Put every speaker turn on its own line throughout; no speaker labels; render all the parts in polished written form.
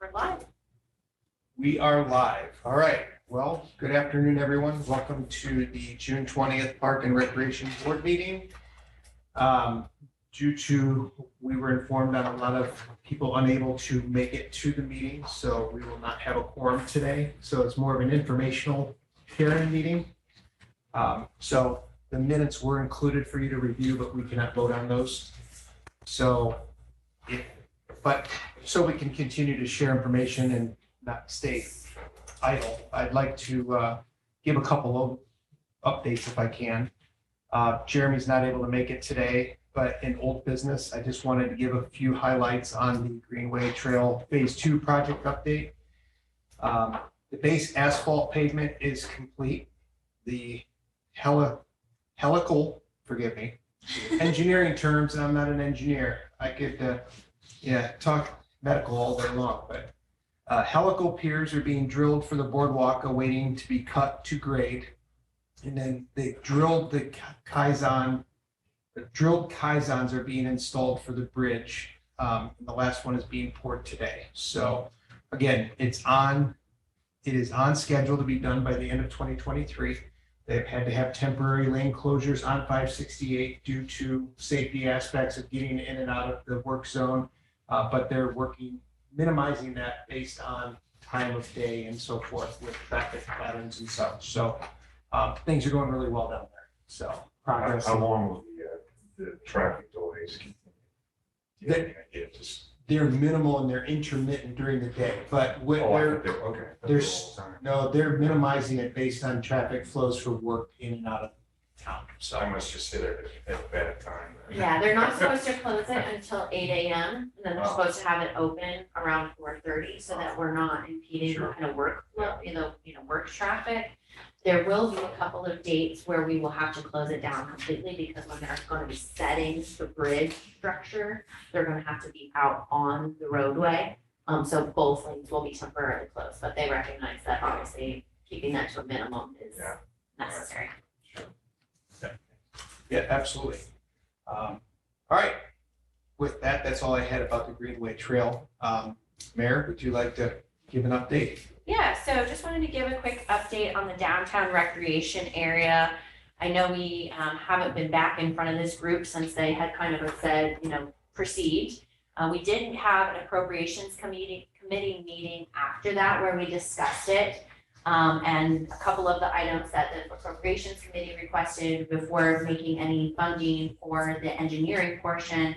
We're live.
We are live. All right. Well, good afternoon, everyone. Welcome to the June 20th Park and Recreation Board meeting. We were informed on a lot of people unable to make it to the meeting, so we will not have a quorum today. So it's more of an informational sharing meeting. So the minutes were included for you to review, but we cannot vote on those. So we can continue to share information and not stay idle, I'd like to give a couple of updates if I can. Jeremy's not able to make it today, but in old business, I just wanted to give a few highlights on the Greenway Trail Phase 2 project update. The base asphalt pavement is complete. The helical, forgive me, engineering terms, and I'm not an engineer. I could talk medical all day long, but helical piers are being drilled for the boardwalk, awaiting to be cut to grade. And then they drilled the Kaizen. The drilled Kaizens are being installed for the bridge. And the last one is being poured today. So again, it is on schedule to be done by the end of 2023. They've had to have temporary lane closures on 568 due to safety aspects of getting in and out of the work zone. But they're minimizing that based on time of day and so forth with traffic patterns and such. So things are going really well down there. So progress.
How long will the traffic delays continue?
They're minimal and they're intermittent during the day, but they're minimizing it based on traffic flows for work in and out of town. So
I must just sit there at a bad time.
Yeah, they're not supposed to close it until 8 a.m. and then they're supposed to have it open around 4:30 so that we're not impeding the kind of work flow, work traffic. There will be a couple of dates where we will have to close it down completely because when they're going to be setting the bridge structure, they're going to have to be out on the roadway. So both lanes will be temporarily closed, but they recognize that obviously keeping that to a minimum is necessary.
Yeah, absolutely. All right. With that, that's all I had about the Greenway Trail. Mayor, would you like to give an update?
Yeah, so just wanted to give a quick update on the downtown recreation area. I know we haven't been back in front of this group since they had kind of said, proceed. We didn't have an appropriations committee meeting after that where we discussed it. And a couple of the items that the appropriations committee requested before making any funding for the engineering portion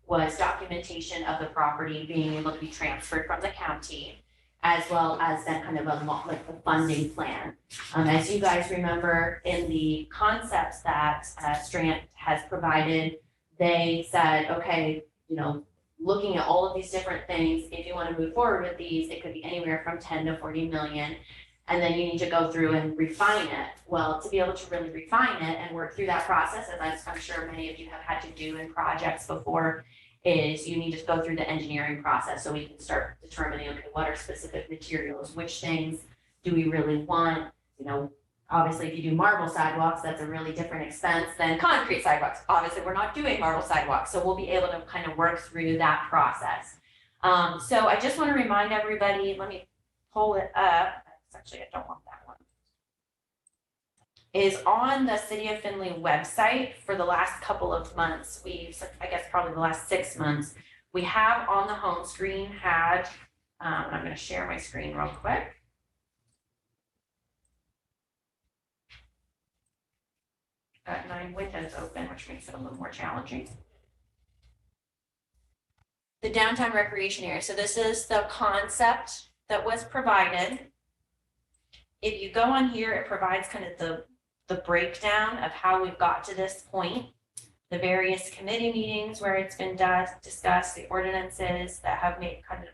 was documentation of the property being able to be transferred from the county, as well as that kind of a funding plan. As you guys remember, in the concepts that Strand has provided, they said, okay, looking at all of these different things, if you want to move forward with these, it could be anywhere from 10 to 40 million. And then you need to go through and refine it. Well, to be able to really refine it and work through that process, as I'm sure many of you have had to do in projects before, is you need to go through the engineering process so we can start determining, okay, what are specific materials, which things do we really want? Obviously if you do marble sidewalks, that's a really different expense than concrete sidewalks. Obviously we're not doing marble sidewalks, so we'll be able to kind of work through that process. So I just want to remind everybody, let me pull it up. Actually, I don't want that one. Is on the City of Findlay website for the last couple of months. I guess probably the last 6 months, we have on the home screen had, I'm going to share my screen real quick. Got 9 windows open, which makes it a little more challenging. The downtown recreation area. So this is the concept that was provided. If you go on here, it provides kind of the breakdown of how we've got to this point, the various committee meetings where it's been discussed, the ordinances that have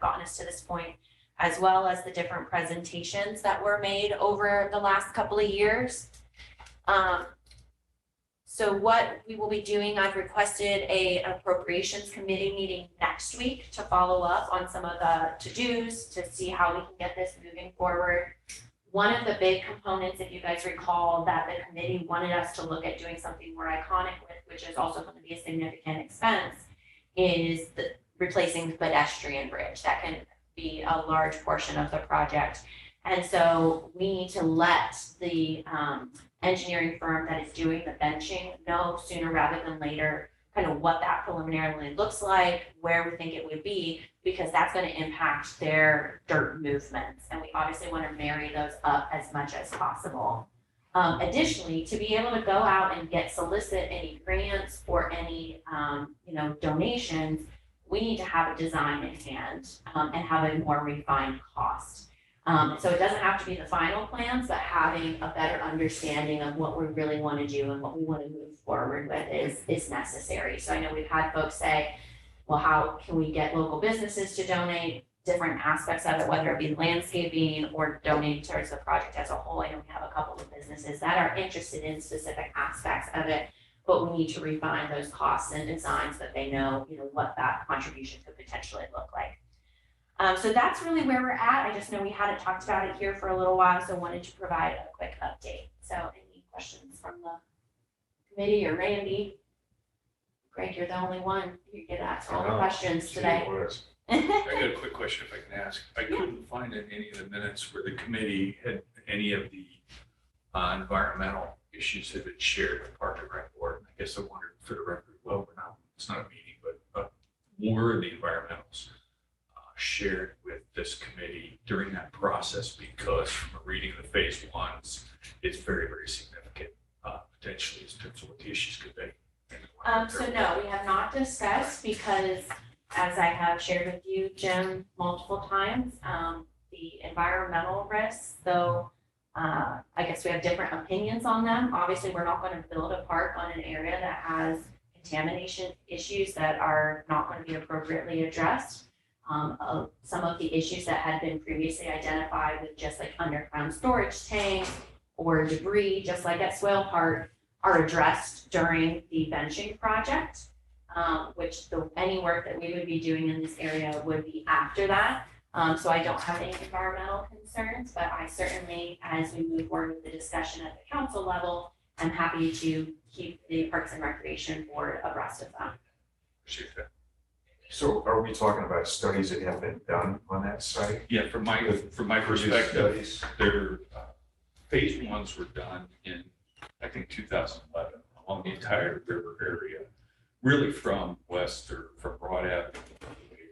gotten us to this point, as well as the different presentations that were made over the last couple of years. So what we will be doing, I've requested an appropriations committee meeting next week to follow up on some of the to-dos to see how we can get this moving forward. One of the big components, if you guys recall, that the committee wanted us to look at doing something more iconic with, which is also going to be a significant expense, is replacing the pedestrian bridge. That can be a large portion of the project. And so we need to let the engineering firm that is doing the benching know sooner rather than later kind of what that preliminary looks like, where we think it would be, because that's going to impact their dirt movements. And we obviously want to marry those up as much as possible. Additionally, to be able to go out and solicit any grants or any, donations, we need to have a design in hand and have a more refined cost. So it doesn't have to be the final plans, but having a better understanding of what we really want to do and what we want to move forward with is necessary. So I know we've had folks say, well, how can we get local businesses to donate different aspects of it, whether it be landscaping or donating towards the project as a whole. I know we have a couple of businesses that are interested in specific aspects of it, but we need to refine those costs and designs that they know, what that contribution could potentially look like. So that's really where we're at. I just know we hadn't talked about it here for a little while, so wanted to provide a quick update. So any questions from the committee or Randy? Greg, you're the only one. You get asked all the questions today.
I got a quick question if I can ask. I couldn't find in any of the minutes where the committee had any of the environmental issues that had been shared with Park and Rec Board. I guess I wondered for the record, well, it's not a meeting, but were the environmentals shared with this committee during that process? Because from reading the phase ones, it's very, very significant potentially in terms of what the issues could be.
So no, we have not discussed because as I have shared with you, Jim, multiple times, the environmental risks, though I guess we have different opinions on them. Obviously, we're not going to build a park on an area that has contamination issues that are not going to be appropriately addressed. Some of the issues that had been previously identified with just like underground storage tanks or debris, just like at Swale Park, are addressed during the benching project, which any work that we would be doing in this area would be after that. So I don't have any environmental concerns, but I certainly, as we move forward with the discussion at the council level, I'm happy to keep the Parks and Recreation Board abreast of that.
Appreciate that.
So are we talking about studies that have been done on that site?
Yeah, from my perspective, their phase ones were done in, I think, 2011 along the entire river area, really from west or from Broad Avenue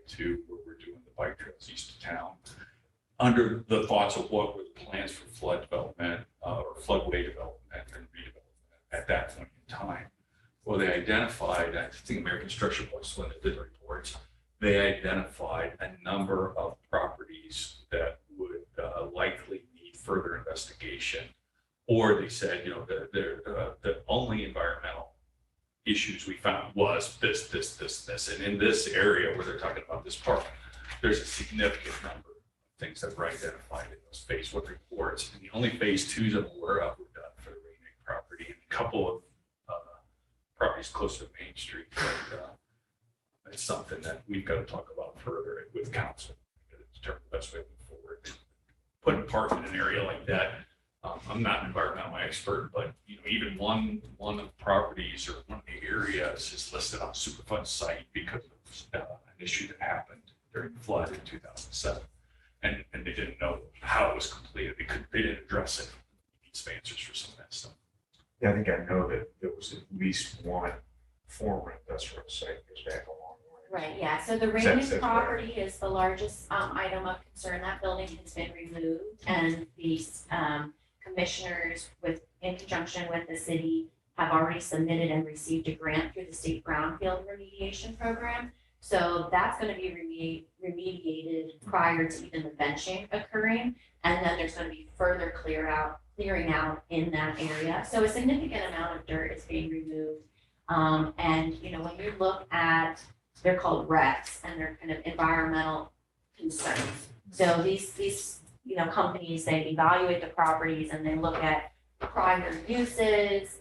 to where we're doing the bike trails east of town, under the thoughts of what were the plans for flood development or floodway development and redevelopment at that point in time. Well, they identified, I think American Structure Plus, when they did the reports, they identified a number of properties that would likely need further investigation. Or they said, the only environmental issues we found was this. And in this area where they're talking about this park, there's a significant number of things that were identified in those phase one reports. And the only phase twos I'm aware of were done for the Rainick property and a couple of properties close to Main Street. But it's something that we've got to talk about further with council to determine the best way to move forward. Putting a park in an area like that, I'm not an environmental expert, but even one of the properties or one of the areas is listed on Superfund site because of an issue that happened during the flood in 2007, and they didn't know how it was completed. They didn't address it. We need some answers for some of that stuff.
Yeah, I think I know that there was at least one former industrial site that goes back a long way.
Right, yeah, so the Rainick property is the largest item of concern. That building has been removed, and the commissioners, in conjunction with the city, have already submitted and received a grant through the state brownfield remediation program. So that's going to be remediated prior to even the benching occurring, and then there's going to be further clearing out in that area. So a significant amount of dirt is being removed. And when you look at, they're called RECs, and they're kind of environmental concerns. So these companies, they evaluate the properties and they look at prior uses,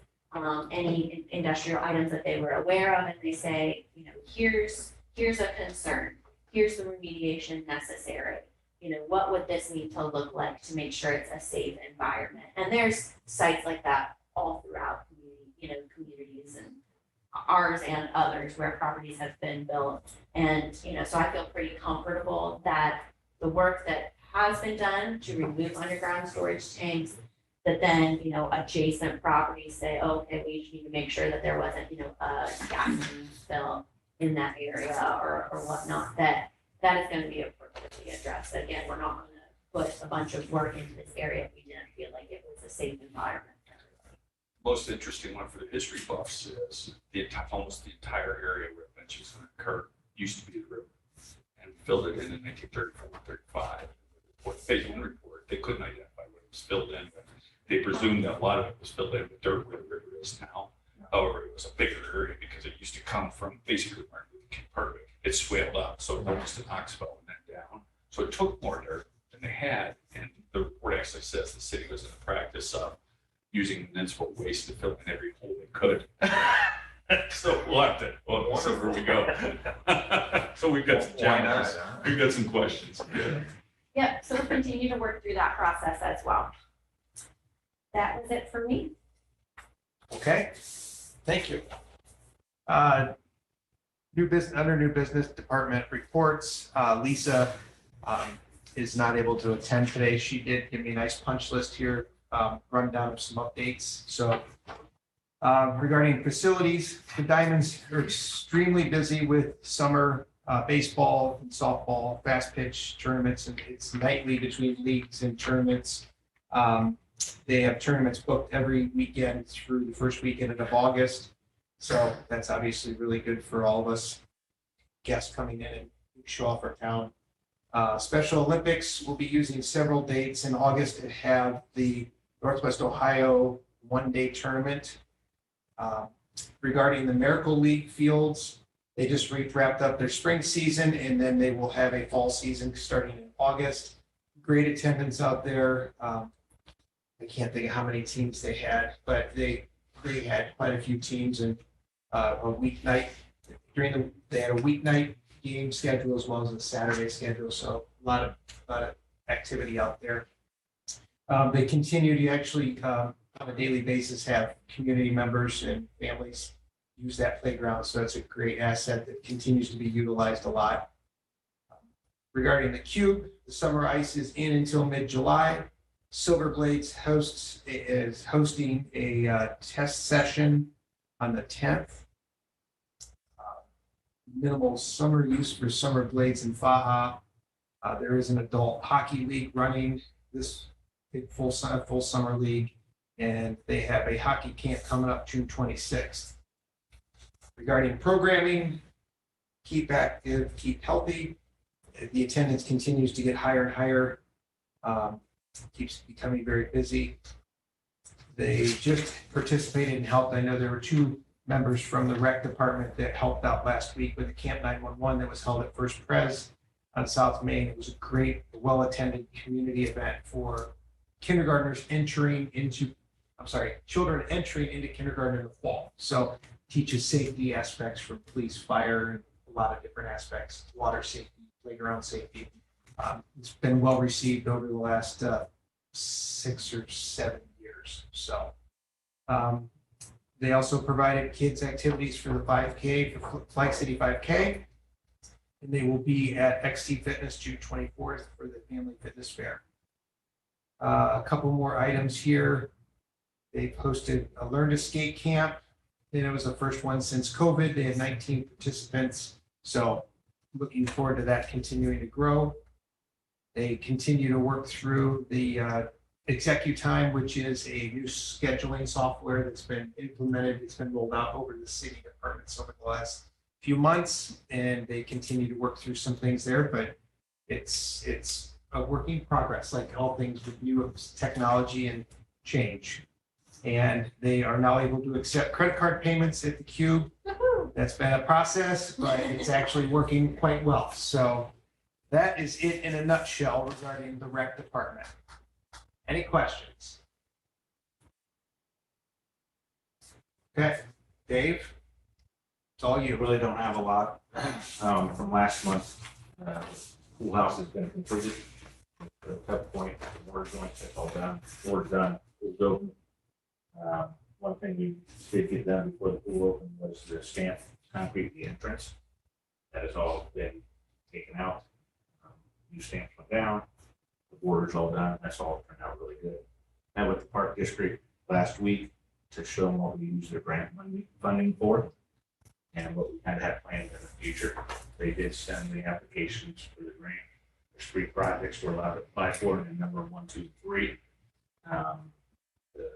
any industrial items that they were aware of, and they say, here's a concern, here's the remediation necessary. What would this need to look like to make sure it's a safe environment? And there's sites like that all throughout communities and ours and others where properties have been built. And, so I feel pretty comfortable that the work that has been done to remove underground storage tanks, that then, adjacent properties say, oh, okay, we just need to make sure that there wasn't, a gasoline spill in that area or whatnot, that is gonna be appropriately addressed. Again, we're not gonna put a bunch of work into this area if we didn't feel like it was a safe environment for everybody.
Most interesting one for the history buffs is almost the entire area where the benches going to occur used to be the river, and filled it in 1934, 35. What phase one report, they couldn't identify what it was filled in, but they presumed that a lot of it was filled in with dirt where the river is now. However, it was a bigger area because it used to come from basically Martin Luther King Parkway. It swaled up, so it almost to Knoxville and then down. So it took more dirt than they had, and the report actually says the city was in the practice of using municipal waste to fill in every hole they could. So we'll have to, well, so where we go. So we've got some challenges, we've got some questions.
Yep, so we'll continue to work through that process as well. That was it for me.
Okay, thank you. Under new business department reports, Lisa is not able to attend today. She did give me a nice punch list here, rundown of some updates. So regarding facilities, the Diamonds are extremely busy with summer baseball and softball, fast pitch tournaments, and it's nightly between leagues and tournaments. They have tournaments booked every weekend through the first weekend of August. So that's obviously really good for all of us guests coming in and show off our town. Special Olympics will be using several dates in August to have the Northwest Ohio one-day tournament. Regarding the Miracle League fields, they just wrapped up their spring season, and then they will have a fall season starting in August. Great attendance out there. I can't think of how many teams they had, but they had quite a few teams, and a weeknight they had a weeknight game schedule as well as a Saturday schedule, so a lot of activity out there. They continue to actually on a daily basis have community members and families use that playground, so it's a great asset that continues to be utilized a lot. Regarding the Cube, the summer ice is in until mid-July. Silver Blades is hosting a test session on the 10th. Minimal summer use for Summer Blades in Faha. There is an adult hockey league running this big full summer league, and they have a hockey camp coming up June 26th. Regarding programming, keep active, keep healthy. The attendance continues to get higher and higher. Keeps becoming very busy. They just participated and helped. I know there were 2 members from the rec department that helped out last week with the Camp 911 that was held at First Pres on South Main. It was a great, well-attended community event for children entering into kindergarten in the fall. So teaches safety aspects for police, fire, and a lot of different aspects, water safety, playground safety. It's been well received over the last 6 or 7 years. So they also provided kids activities for the 5K, for Flag City 5K. And they will be at XT Fitness June 24th for the Family Fitness Fair. A couple more items here. They posted a Learn to Skate camp. And it was the first one since COVID. They had 19 participants. So looking forward to that continuing to grow. They continue to work through the ExecuTime, which is a new scheduling software that's been implemented. It's been rolled out over the city departments over the last few months, and they continue to work through some things there, but it's a working progress, like all things with new technology and change. And they are now able to accept credit card payments at the Cube. That's been a process, but it's actually working quite well. So that is it in a nutshell regarding the rec department. Any questions? Okay, Dave, it's all
You
you.
really don't have a lot from last month. Pool house has been completed. The cut point, the water joints, that's all done. Floor's done, pool's open. One thing we did get done before the pool opened was the stamped concrete, the entrance. That has all been taken out. new stamps went down, the border's all done, that's all turned out really good. Met with the park district last week to show them what we use their grant money funding for and what we kind of have planned in the future. They did send the applications for the grant. There's 3 projects we're allowed to apply for, and number 1, 2, 3. The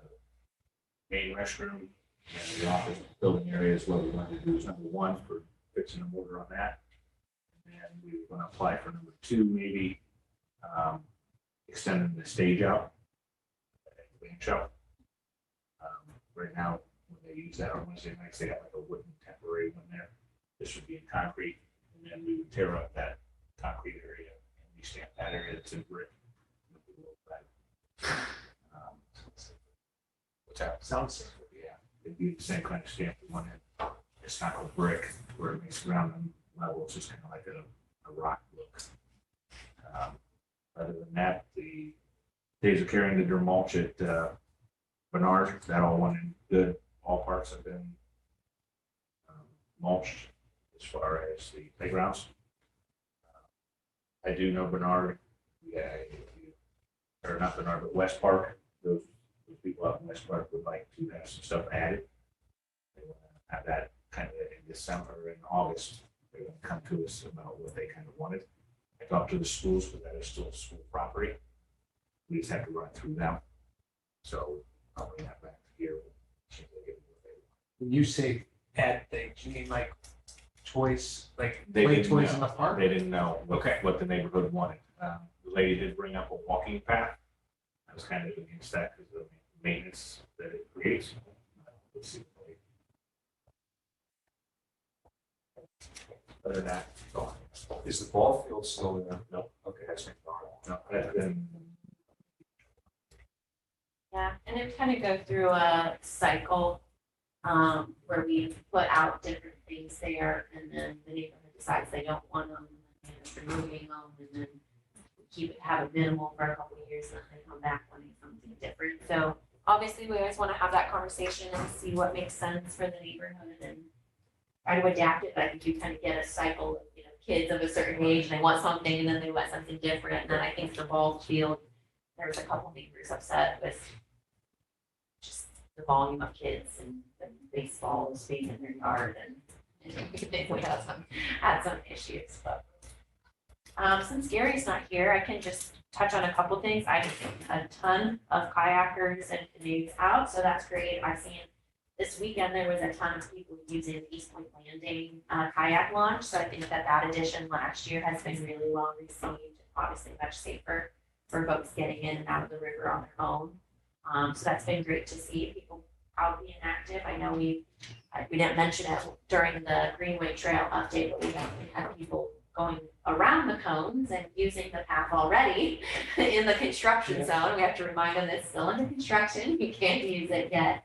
main restroom and the office building area is what we wanted to do is number 1 for fixing the mortar on that. And then we were going to apply for number 2, maybe extending the stage out, bench out. Right now, when they use that on Wednesday nights, they have like a wooden temporary one there. This would be in concrete, and then we would tear up that concrete area and we stamp that area that's in brick. What's that?
Sounds safe.
Yeah, it'd be the same kind of stamp, the one that it's not a brick where it makes ground level, it's just kind of like a rock look. Other than that, the days of carrying the dirt mulch at Bernard, that all went in good. All parts have been mulched as far as the playgrounds. I do know Bernard, yeah, or not Bernard, but West Park, those people out in West Park would like to have some stuff added. They want to have that kind of in December or in August. They're going to come to us about what they kind of wanted. I talked to the schools, but that is still school property. We just have to run through them. So I'll bring that back here.
When you say add things, you mean like toys, like
They
play
didn't
toys
know.
in the park?
They didn't know
Okay.
what the neighborhood wanted. The lady did bring up a walking path. I was kind of against that because of the maintenance that it creates. Let's see. Other than that, go on.
Is the ball field still there?
No.
Okay, that's McDonald.
No, that's been,
Yeah, and it kind of go through a cycle where we put out different things there, and then the neighborhood decides they don't want them, and then removing them, and then have a minimal for a couple of years, and then they come back wanting something different. So obviously, we always want to have that conversation and see what makes sense for the neighborhood and try to adapt it. But I think you kind of get a cycle of, kids of a certain age, and they want something, and then they want something different. And then I think the ball field, there was a couple neighbors upset with just the volume of kids and the baseballs being in their yard, and I think we had some issues. But since Gary's not here, I can just touch on a couple things. I've seen a ton of kayakers and canoes out, so that's great. I've seen this weekend there was a ton of people using East Point Landing kayak launch, so I think that addition last year has been really well received. Obviously, much safer for folks getting in and out of the river on their own. So that's been great to see people out being active. I know we didn't mention it during the Greenway Trail update, but we had people going around the cones and using the path already in the construction zone. We have to remind them that it's still under construction. You can't use it yet.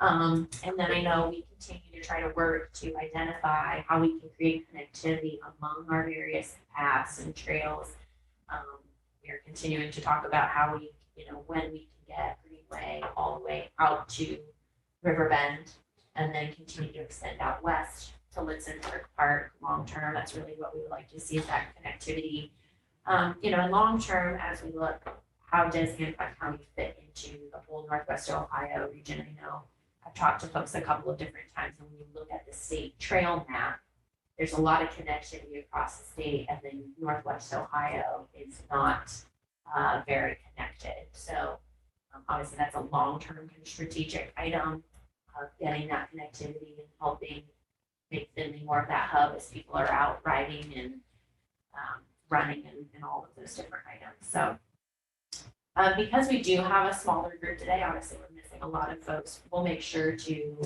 And then I know we continue to try to work to identify how we can create connectivity among our various paths and trails. We are continuing to talk about how we, when we can get Greenway all the way out to Riverbend and then continue to extend out west to Litzenberg Park long term. That's really what we would like to see, is that connectivity. And long term, as we look, how does Hancock County fit into the whole Northwest Ohio region? I know I've talked to folks a couple of different times, and when you look at the state trail map, there's a lot of connectivity across the state, and then Northwest Ohio is not very connected. So obviously that's a long-term strategic item of getting that connectivity and helping make Findlay more of that hub as people are out riding and running and all of those different items. So because we do have a smaller group today, obviously we're missing a lot of folks. We'll make sure to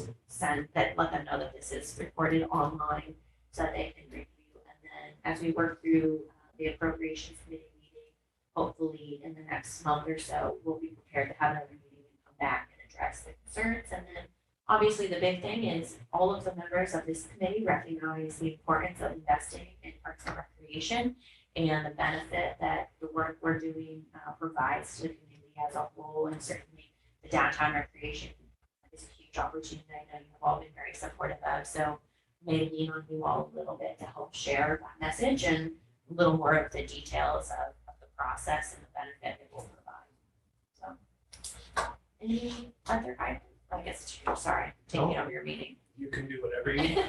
let them know that this is recorded online so that they can review. And then as we work through the appropriations committee meeting, hopefully in the next month or so, we'll be prepared to have another meeting and come back and address the concerns. And then obviously the big thing is all of the members of this committee recognize the importance of investing in parks and recreation and the benefit that the work we're doing provides to the community as a whole. And certainly the downtown recreation is a huge opportunity I know you have all been very supportive of. So maybe lean on you all a little bit to help share that message and little more of the details of the process and the benefit it will provide. So, any other items? I guess, sorry, taking over your meeting.
You can do whatever you want.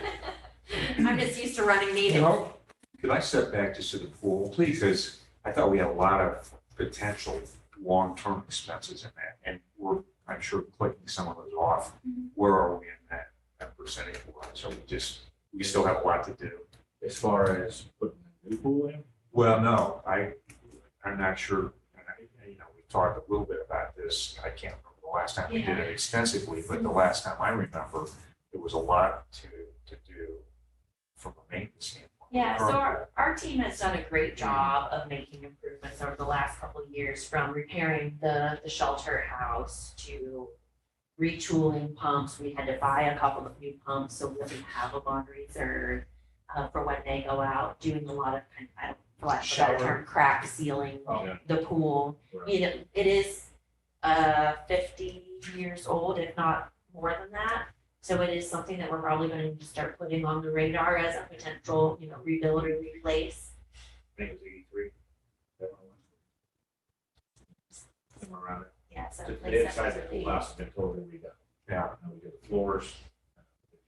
I'm just used to running meetings.
No,
Could I step back just to the pool?
Please.
Because I thought we had a lot of potential long-term expenses in that, and we're, I'm sure, clicking some of those off.
Mhm.
Where are we in that percentage? So we still have a lot to do.
As far as putting a new pool in,
Well, no, I'm not sure, and we talked a little bit about this, I can't remember the last time we did it extensively, but the last time I remember, there was a lot to do from a maintenance standpoint.
Yeah, so our team has done a great job of making improvements over the last couple of years, from repairing the shelter house to retooling pumps. We had to buy a couple of new pumps so we would have them on reserve for when they go out, doing a lot of kind of, I don't, for lack of a better term, crack sealing
Oh.
the pool.
Right.
You know, it is 50 years old, if not more than that. So it is something that we're probably going to start putting on the radar as a potential, rebuild or replace.
I think it was 83. That one was. Somewhere around it.
Yeah, so
The
like
inside of the pool house has been totally redone.
Yeah.
And we did the floors, the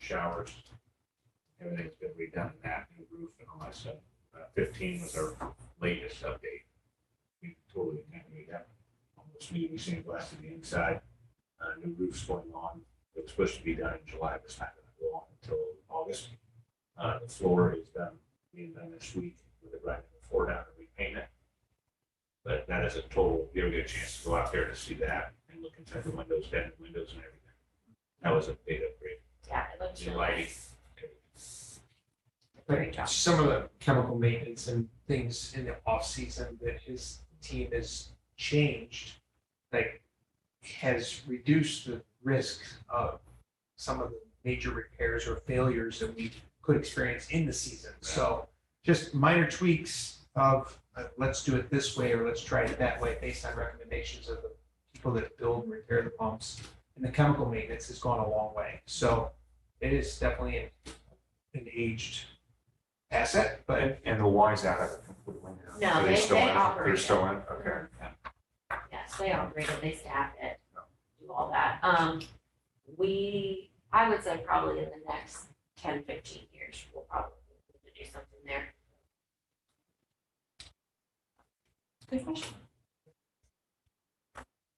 showers, everything's been redone in that, new roof and all that stuff. 15 was our latest update. We totally redone almost new sandblasted the inside, new roofs going on. It was supposed to be done in July, but it's not gonna go on until August. The floor is done, being done this week, with the grinding the floor down and repaint it. But that is a total, you ever get a chance to go out there to see that and look inside the windows, down the windows and everything. That was a big upgrade.
Yeah, it looks
New
really
lighting.
nice. Great job.
some of the chemical maintenance and things in the off season that his team has changed, like, has reduced the risk of some of the major repairs or failures that we could experience in the season. So just minor tweaks of let's do it this way or let's try it that way based on recommendations of the people that build and repair the pumps. And the chemical maintenance has gone a long way. So it is definitely an aged asset, but
And the Y's out of it completely now.
No,
Are
they
still in it?
operate
They're
it.
still in, okay.
Yes, they operate it, they staff it, do all that. I would say probably in the next 10, 15 years, we'll probably need to do something there. Good question.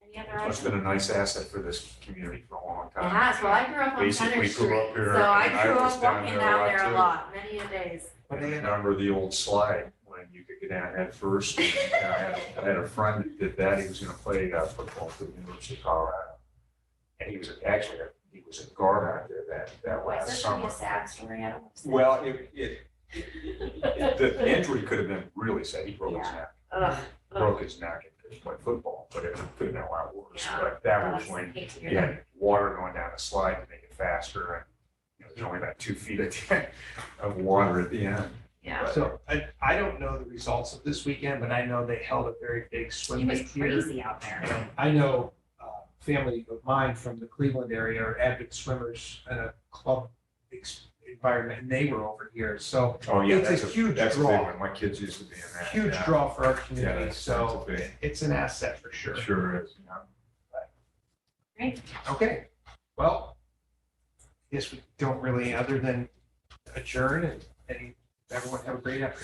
Any other
It's
items?
been a nice asset for this community for a long
It
time.
has, well, I grew up on
Basically
Center
grew up
Street,
here,
so I
and I
grew
was
up
down
walking
there a
down
lot,
there a
too.
lot, many a days.
I remember the old slide when you could get down head first. And, I had a friend that did that. He was going to play football for the University of Colorado. And he was he was a guard out there that
Why is
last
this gonna be
summer.
a sad story? I don't want to say.
Well, the injury could have been really sad. He broke his
Yeah.
neck.
Ugh,
Broke his neck and he played football, but it could have been a lot worse.
Yeah.
But that
I
was when
hate to hear
you
that.
had water going down the slide to make it faster. And there's only about 2 feet of water at the end.
Yeah,
so I don't know the results of this weekend, but I know they held a very big swim
it was
meet here.
crazy out there.
And I know family of mine from the Cleveland area are avid swimmers in a club environment, and they were over here. So
Oh, yeah,
It's a huge
that's
draw.
a big one. My kids used to be in that.
huge
yeah.
draw for our
Yeah,
community.
that's
So
a big,
it's an asset for sure.
sure is. Yeah.
Great.
Okay, well, guess we don't really, other than adjourn and everyone have a great afternoon.